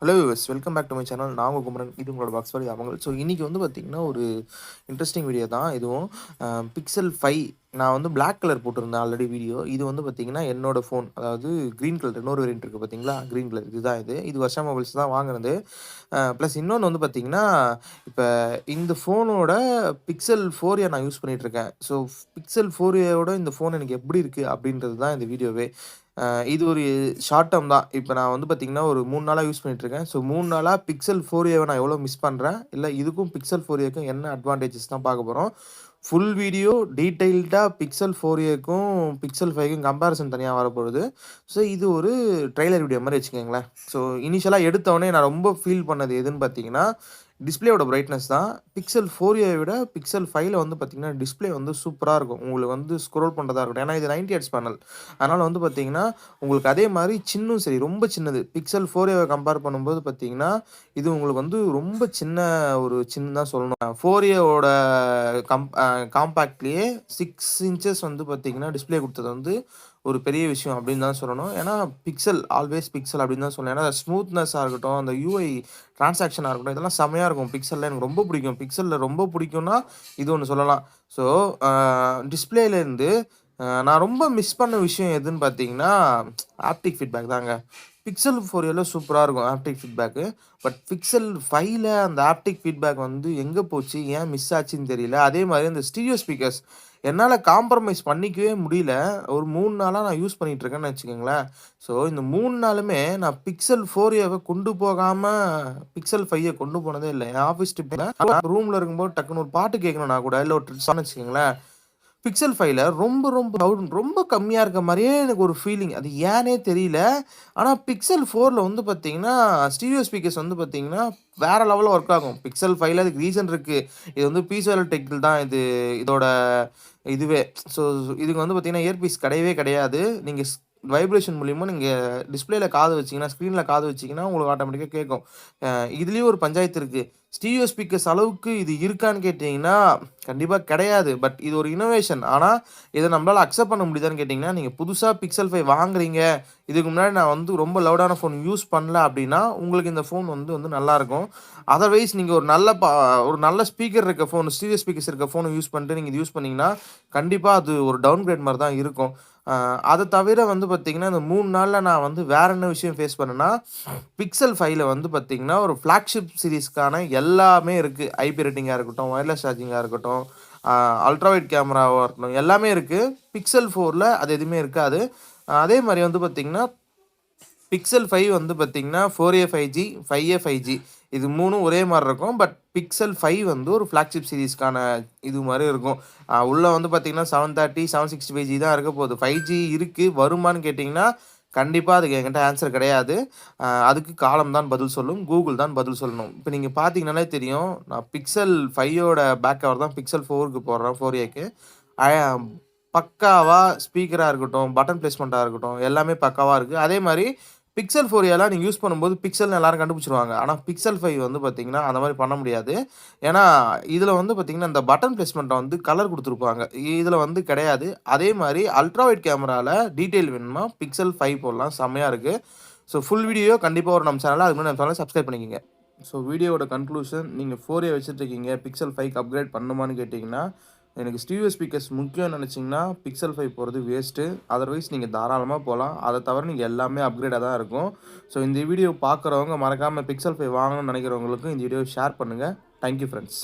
Hello viewers, welcome back to my channel. நான் உங்க குமரன். இது உங்களோட பாக்ஸ் வாலி அவங்க. ஸோ இன்றைக்கி வந்து பார்த்திங்கன்னா ஒரு இன்ட்ரெஸ்டிங் வீடியோ தான் இதுவும். பிக்சல் 5 நான் வந்து பிளாக் கலர் போட்டிருந்தேன் ஆல்ரெடி வீடியோ. இது வந்து பார்த்திங்கன்னா என்னோடய ஃபோன், அதாவது க்ரீன் கலர் இன்னொரு வேரியன்ட் இருக்குது பார்த்தீங்களா, க்ரீன் கலர் இதுதான். இது வருஷா மொபைல்ஸ் தான் வாங்கினது. ப்ளஸ் இன்னொன்று வந்து பார்த்திங்கன்னா, இப்போ இந்த ஃபோனோட பிக்சல் 4a நான் யூஸ் பண்ணிகிட்ருக்கேன். ஸோ பிக்சல் 4aவோட இந்த ஃபோன் எனக்கு எப்படி இருக்குது அப்படின்றது தான் இந்த வீடியோவே. இது ஒரு ஷார்ட் டேர்ம் தான். இப்ப நான் வந்து பார்த்தீங்கன்னா, ஒரு 3 நாளா யூஸ் பண்ணிட்டுருக்கேன். ஸோ 3 நாளா பிக்சல் 4ஏவ நான் எவ்வளோ மிஸ் பண்றேன், இல்ல இதுக்கும் பிக்சல் 4ஏக்கும் என்ன அட்வான்டேஜஸ் தான் பார்க்க போறோம். ஃபுல் வீடியோ டீட்டெயில்டா பிக்சல் 4ஏக்கும், பிக்சல் 5க்கும் கம்பேரிசன் தனியா வரப்போகுது. ஸோ இது ஒரு ட்ரெய்லர் வீடியோ மாரி வச்சுக்கங்களேன். ஸோ இனிஷியலா எடுத்தோனே நான் ரொம்ப ஃபீல் பண்ணது எதுன்னு பார்த்தீங்கன்னா, டிஸ்ப்ளேயோட பிரைட்னஸ் தான். பிக்சல் 4ஏ விட பிக்சல் 5ல வந்து பார்த்தீங்கன்னா, டிஸ்ப்ளே வந்து சூப்பரா இருக்கும். உங்களுக்கு வந்து ஸ்க்ரோல் பண்றதா இருக்கட்டும். ஏன்னா இது 90 ஹெர்ட்ஸ் பேனல். அதனால வந்து பார்த்தீங்கன்னா, உங்களுக்கு அதே மாரி சின்னும் சரி, ரொம்ப சின்னது. பிக்சல் 4ஏவ கம்பேர் பண்ணும்போது பார்த்தீங்கன்னா, இது உங்களுக்கு வந்து ரொம்ப சின்ன ஒரு தான் சொல்லணும். 4ஏவோட காம்பேக்ட்லயே 6 இன்ச்சஸ் வந்து பார்த்தீங்கன்னா, டிஸ்ப்ளே குடுத்தது வந்து ஒரு பெரிய விஷயம் அப்படின்னு தான் சொல்லணும். ஏன்னா பிக்சல் ஆல்வேஸ் பிக்சல் அப்படின்னு தான் சொல்லணும். ஏன்னா ஸ்மூத்னஸா இருக்கட்டும், அந்த யூஐ டிரான்சாக்ஷனா இருக்கட்டும், இதெல்லாம் செம்மையா இருக்கும். பிக்சல்ல எனக்கு ரொம்ப பிடிக்கும். பிக்சல்ல ரொம்ப பிடிக்கும்னா இது ஒண்ணு சொல்லலாம். ஸோ டிஸ்ப்ளேலேருந்து நான் ரொம்ப மிஸ் பண்ண விஷயம் எதுன்னு பார்த்தீங்கன்னா, ஆப்டிக் ஃபீட்பேக் தாங்க. பிக்சல் 4ஏல சூப்பரா இருக்கும் ஆப்டிக் ஃபீட்பேக்கு. பட் பிக்சல் 5ல அந்த ஆப்டிக் ஃபீட்பேக் வந்து எங்க போச்சு? ஏன் மிஸ் ஆச்சுன்னு தெரியல. அதே மாரி அந்த ஸ்டீரியோ ஸ்பீக்கர்ஸ் என்னால காம்ப்ரமைஸ் பண்ணிக்கவே முடியல. ஒரு 3 நாளா நான் யூஸ் பண்ணிட்டு இருக்கேன்னு வச்சுக்கங்களேன். ஸோ இந்த 3 நாளுமே நான் பிக்சல் 4ஏவ கொண்டு போகாம பிக்சல் 5 கொண்டு போனதே இல்ல. என் ஆஃபீஸ் ட்ரிப்ல ரூம்ல இருக்கும்போது டக்குனு ஒரு பாட்டு கேட்கணும்னா கூட, இல்ல ஒரு சாங்னு வச்சுக்கங்களேன், பிக்சல் 5ல ரொம்ப ரொம்ப சவுண்ட் ரொம்ப கம்மியா இருக்க மாரியே எனக்கு ஒரு ஃபீலிங். அது ஏன்னே தெரியல. ஆனா பிக்சல் 4ல வந்து பார்த்தீங்கன்னா, ஸ்டீரியோ ஸ்பீக்கர்ஸ் வந்து பார்த்தீங்கன்னா, வேற லெவல்ல ஒர்க் ஆகும். பிக்சல் 5ல அதுக்கு ரீசன் இருக்கு. இது வந்து பீசோஎல் டெக்கில் தான் இதோட இதுவே. ஸோ இதுக்கு வந்து பார்த்தீங்கன்னா, இயர்பீஸ் கிடையவே கிடையாது. நீங்க வைப்ரேஷன் மூலியமா நீங்க டிஸ்ப்ளேல காது வச்சீங்கன்னா, ஸ்க்ரீன்ல காது வச்சீங்கன்னா, உங்களுக்கு ஆட்டோமேட்டிக்கா கேட்கும். இதுலயும் ஒரு பஞ்சாயத்து இருக்கு. ஸ்டீரியோ ஸ்பீக்கர்ஸ் அளவுக்கு இது இருக்கான்னு கேட்டீங்கன்னா, கண்டிப்பா கிடையாது. பட் இது ஒரு இன்னோவேஷன். ஆனா, இத நம்மளால அக்செப்ட் பண்ண முடியுதான்னு கேட்டீங்கன்னா, நீங்க புதுசா பிக்சல் 5 வாங்குறீங்க. இதுக்கு முன்னாடி நான் வந்து ரொம்ப லவுடான ஃபோன் யூஸ் பண்ணல அப்டின்னா, உங்களுக்கு இந்த ஃபோன் வந்து நல்லாருக்கும். அதர்வைஸ் நீங்க ஒரு நல்ல ஸ்பீக்கர் இருக்க ஃபோன், ஸ்டீரியோ ஸ்பீக்கர்ஸ் இருக்க ஃபோன யூஸ் பண்ணிட்டு நீங்க இத யூஸ் பண்ணீங்கன்னா, கண்டிப்பா அது ஒரு டவுன்கிரேட் மாரி தான் இருக்கும். அத தவிர வந்து பார்த்தீங்கன்னா, இந்த 3 நாள்ல நான் வந்து வேற என்ன விஷயம் ஃபேஸ் பண்ணேன்னா, பிக்சல் 5ல வந்து பார்த்தீங்கன்னா, ஒரு ஃபிளாக்ஷிப் சீரிஸ்க்கான எல்லாமே இருக்கு. ஐபி ரேட்டிங்கா இருக்கட்டும், வயர்லெஸ் சார்ஜிங்கா இருக்கட்டும், அ அல்ட்ரா வைட் கேமராவா இருக்கட்டும், எல்லாமே இருக்கு. பிக்சல் 4ல அது எதுவுமே இருக்காது. அதே மாரி வந்து பார்த்தீங்கன்னா, பிக்சல் 5 வந்து பார்த்தீங்கன்னா, 4a 5G, 5a 5G இது 3ம் ஒரே மாரி இருக்கும். பட் பிக்சல் 5 வந்து ஒரு ஃபிளாக்ஷிப் சீரிஸ்க்கான இது மாரி இருக்கும். உள்ள வந்து பார்த்தீங்கன்னா, 730, 765G தான் இருக்க போகுது. 5G இருக்கு. வருமான்னு கேட்டீங்கன்னா, கண்டிப்பா அதுக்கு என்கிட்ட ஆன்சர் கிடையாது. அதுக்கு காலம் தான் பதில் சொல்லும். கூகுள் தான் பதில் சொல்லணும். இப்ப நீங்க பார்த்தீங்கன்னாலே தெரியும். நான் பிக்சல் 5யோட பேக் கவர் தான் பிக்சல் 4க்கு போடுறேன், 4ஏக்கு. அ பக்காவா ஸ்பீக்கரா இருக்கட்டும், பட்டன் பிளேஸ்மென்ட்டா இருக்கட்டும், எல்லாமே பக்காவா இருக்கு. அதே மாரி பிக்சல் 4ஏலாம் நீங்க யூஸ் பண்ணும்போது பிக்சல்னு எல்லாரும் கண்டுபிடிச்சுருவாங்க. ஆனா பிக்சல் 5 வந்து பார்த்தீங்கன்னா, அந்த மாரி பண்ண முடியாது. ஏன்னா, இதுல வந்து பார்த்தீங்கன்னா, இந்த பட்டன் பிளேஸ்மென்ட்ட வந்து கலர் குடுத்துருப்பாங்க. இதுல வந்து கிடையாது. அதே மாரி அல்ட்ரா வைட் கேமரால டீட்டெயில் வேணுமா, பிக்சல் 5 போடலாம். செம்மையா இருக்கு. ஸோ ஃபுல் வீடியோ கண்டிப்பா வரும் நம்ம சேனல்ல. அதுக்கு முன்னாடி நம்ம சேனல சப்ஸ்கிரைப் பண்ணிக்கங்க. ஸோ வீடியோவோட கன்க்ளூஷன், நீங்க 4ஏ வச்சுட்டுருக்கீங்க. பிக்சல் 5க்கு அப்கிரேட் பண்ணணுமான்னு கேட்டீங்கன்னா, எனக்கு ஸ்டீரியோ ஸ்பீக்கர்ஸ் முக்கியம்னு நெனச்சீங்கன்னா, பிக்சல் 5 போறது வேஸ்ட்டு. அதர்வைஸ் நீங்க தாராளமா போலாம். அத தவிர நீங்க எல்லாமே அப்கிரேடா தான் இருக்கும். ஸோ இந்த வீடியோ பார்க்குறவங்க மறக்காம பிக்சல் 5 வாங்கணும்னு நெனைக்கிறவங்களுக்கு இந்த வீடியோவ ஷேர் பண்ணுங்க. Thank you friends.